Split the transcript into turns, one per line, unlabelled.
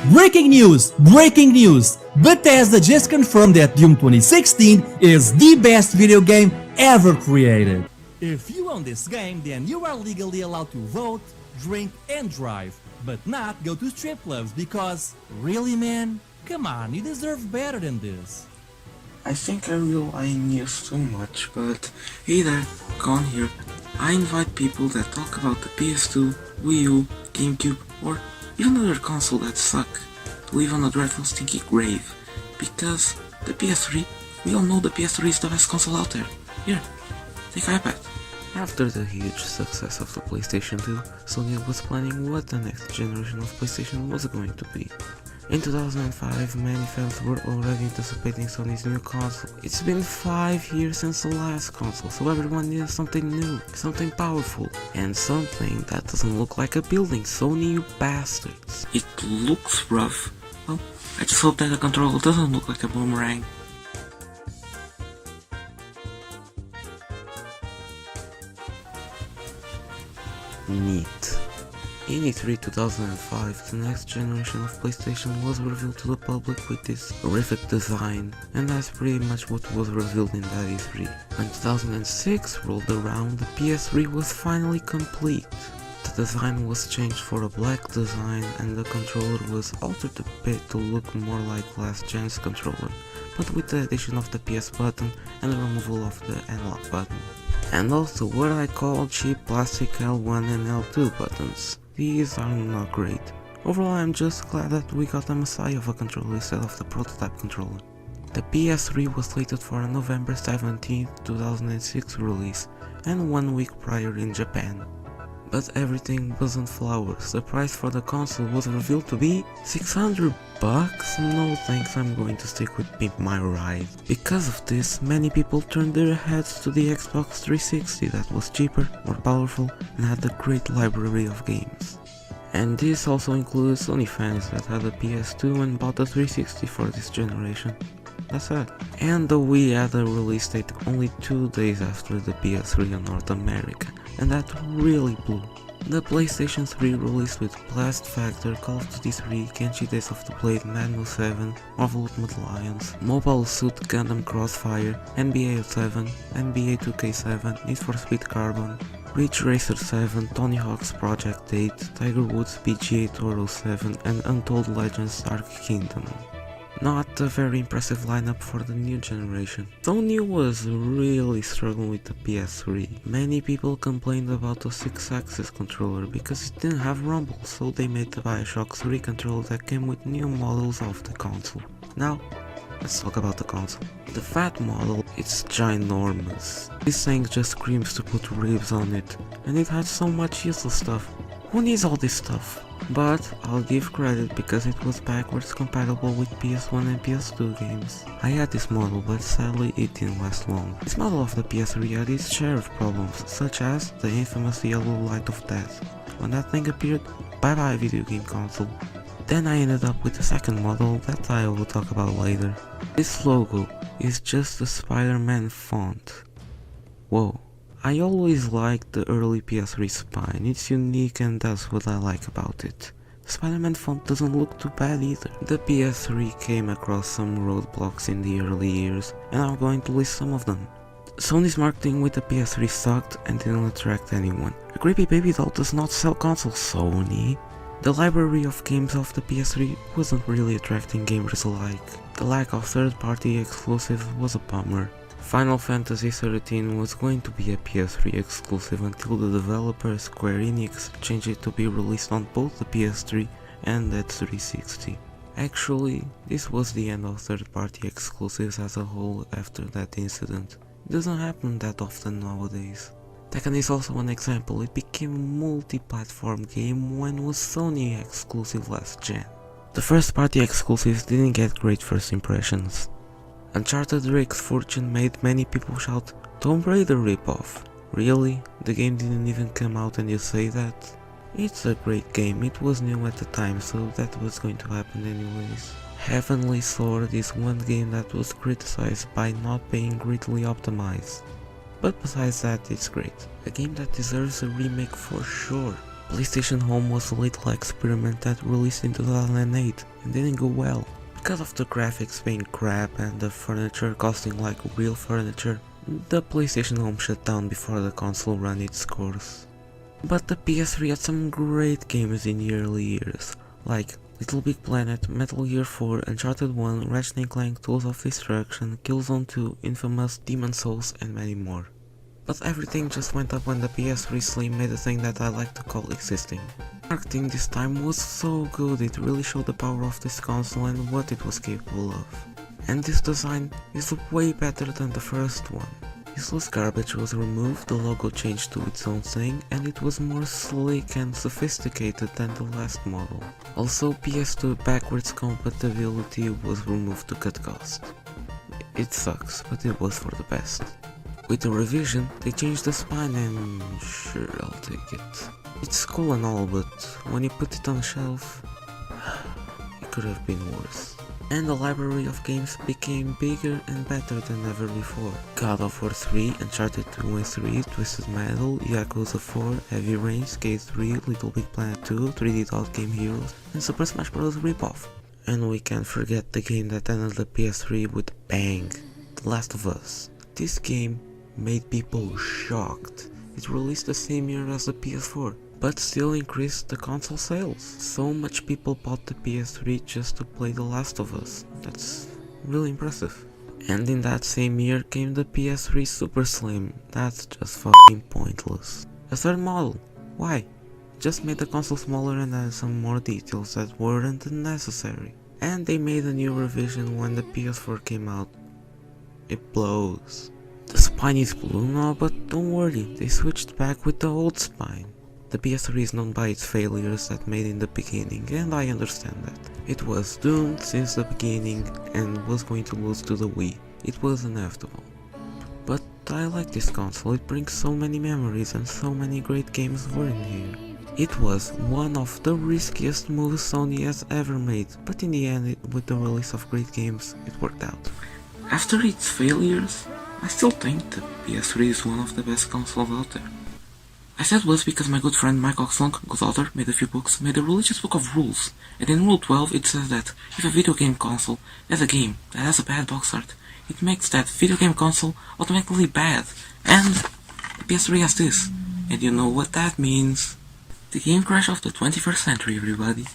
Breaking news! Breaking news! Bethesda just confirmed that Doom 2016 is the best video game ever created. If you own this game, then you are legally allowed to vote, drink and drive, but not go to strip clubs because, really man? Come on, you deserve better than this.
I think I rely on news too much, but hey there, Con here. I invite people that talk about the PS2, Wii U, GameCube, or even other console that suck to live on a dreadful stinky grave. Because the PS3, we all know the PS3 is the best console out there. Here, take iPad. After the huge success of the PlayStation 2, Sony was planning what the next generation of PlayStation was going to be. In 2005, many fans were already anticipating Sony's new console. It's been 5 years since the last console, so everyone needs something new, something powerful, and something that doesn't look like a building. Sony, you bastards. It looks rough. Well, I just hope that the controller doesn't look like a boomerang. Neat. In E3 2005, the next generation of PlayStation was revealed to the public with this horrific design, and that's pretty much what was revealed in that E3. When 2006 rolled around, the PS3 was finally complete. The design was changed for a black design and the controller was altered a bit to look more like last gen's controller, but with the addition of the PS button and the removal of the analog button. And also what I call cheap plastic L1 and L2 buttons. These are not great. Overall, I'm just glad that we got a messiah of a controller instead of the prototype controller. The PS3 was slated for a November 17, 2006 release, and 1 week prior in Japan. But everything wasn't flowers. The price for the console was revealed to be $600. No thanks, I'm going to stick with Pimp My Ride. Because of this, many people turned their heads to the Xbox 360 that was cheaper, more powerful, and had a great library of games. And this also includes Sony fans that had a PS2 and bought a 360 for this generation. That's sad. And the Wii had a release date only 2 days after the PS3 in North America, and that really blew. The PlayStation 3 released with Blast Factor, Call of Duty 3, Kenshi Days of the Blade, Madden 07, Marvel Ultimate Alliance, Mobile Suit Gundam Crossfire, NBA 07, NBA 2K7, Need for Speed Carbon, Ridge Racer 7, Tony Hawk's Project 8, Tiger Woods PGA Tour 07, and Untold Legends Dark Kingdom. Not a very impressive lineup for the new generation. Sony was really struggling with the PS3. Many people complained about the 6-axis controller because it didn't have rumble, so they made the Bioshock 3 controller that came with new models of the console. Now, let's talk about the console. The fat model, it's ginormous. This thing just screams to put ribs on it, and it had so much useless stuff. Who needs all this stuff? But I'll give credit because it was backwards compatible with PS1 and PS2 games. I had this model, but sadly it didn't last long. This model of the PS3 had its share of problems, such as the infamous yellow light of death. When that thing appeared, bye bye video game console. Then I ended up with the second model that I will talk about later. This logo is just a Spider-Man font. Whoa. I always liked the early PS3 spine, it's unique and that's what I like about it. The Spider-Man font doesn't look too bad either. The PS3 came across some roadblocks in the early years, and I'm going to list some of them. Sony's marketing with the PS3 sucked and didn't attract anyone. A creepy baby doll does not sell consoles, Sony. The library of games of the PS3 wasn't really attracting gamers alike. The lack of third-party exclusives was a bummer. Final Fantasy XIII was going to be a PS3 exclusive until the developer Square Enix changed it to be released on both the PS3 and the 360. Actually, this was the end of third-party exclusives as a whole after that incident. It doesn't happen that often nowadays. Tekken is also an example. It became a multi-platform game when it was Sony exclusive last gen. The first-party exclusives didn't get great first impressions. Uncharted Drake's Fortune made many people shout, "Tomb Raider ripoff." Really? The game didn't even come out and you say that? It's a great game, it was new at the time, so that was going to happen anyways. Heavenly Sword is one game that was criticized by not being greatly optimized. But besides that, it's great. A game that deserves a remake for sure. PlayStation Home was a little experiment that released in 2008 and didn't go well. Because of the graphics being crap and the furniture costing like real furniture, the PlayStation Home shut down before the console ran its course. But the PS3 had some great games in the early years, like Little Big Planet, Metal Gear 4, Uncharted 1, Ratchet & Clank, Tools of Destruction, Killzone 2, Infamous, Demon's Souls, and many more. But everything just went up when the PS3 Slim made a thing that I like to call existing. Marketing this time was so good, it really showed the power of this console and what it was capable of. And this design is way better than the first one. Useless garbage was removed, the logo changed to its own thing, and it was more sleek and sophisticated than the last model. Also, PS2 backwards compatibility was removed to cut cost. It sucks, but it was for the best. With the revision, they changed the spine and sure, I'll take it. It's cool and all, but when you put it on a shelf, it could have been worse. And the library of games became bigger and better than ever before. God of War 3, Uncharted 2 and 3, Twisted Metal, Yakuza 4, Heavy Rain, Skate 3, Little Big Planet 2, 3D Dot Game Heroes, and Super Smash Bros. Ripoff. And we can't forget the game that ended the PS3 with a bang, The Last of Us. This game made people shocked. It released the same year as the PS4, but still increased the console sales. So much people bought the PS3 just to play The Last of Us. That's really impressive. And in that same year came the PS3 Super Slim. That's just fucking pointless. A third model. Why? Just made the console smaller and added some more details that weren't necessary. And they made a new revision when the PS4 came out. It blows. The spine is blue now, but don't worry, they switched back with the old spine. The PS3 is known by its failures that made in the beginning, and I understand that. It was doomed since the beginning and was going to lose to the Wii. It was inevitable. But I like this console, it brings so many memories and so many great games were in here. It was one of the riskiest moves Sony has ever made, but in the end, with the release of great games, it worked out. After its failures, I still think the PS3 is one of the best consoles out there. I said was because my good friend Mike Oxlong, good author, made a few books, made a religious book of rules, and in Rule 12 it says that if a video game console has a game that has a bad box art, it makes that video game console automatically bad, and the PS3 has this, and you know what that means. The game crash of the 21st century, everybody.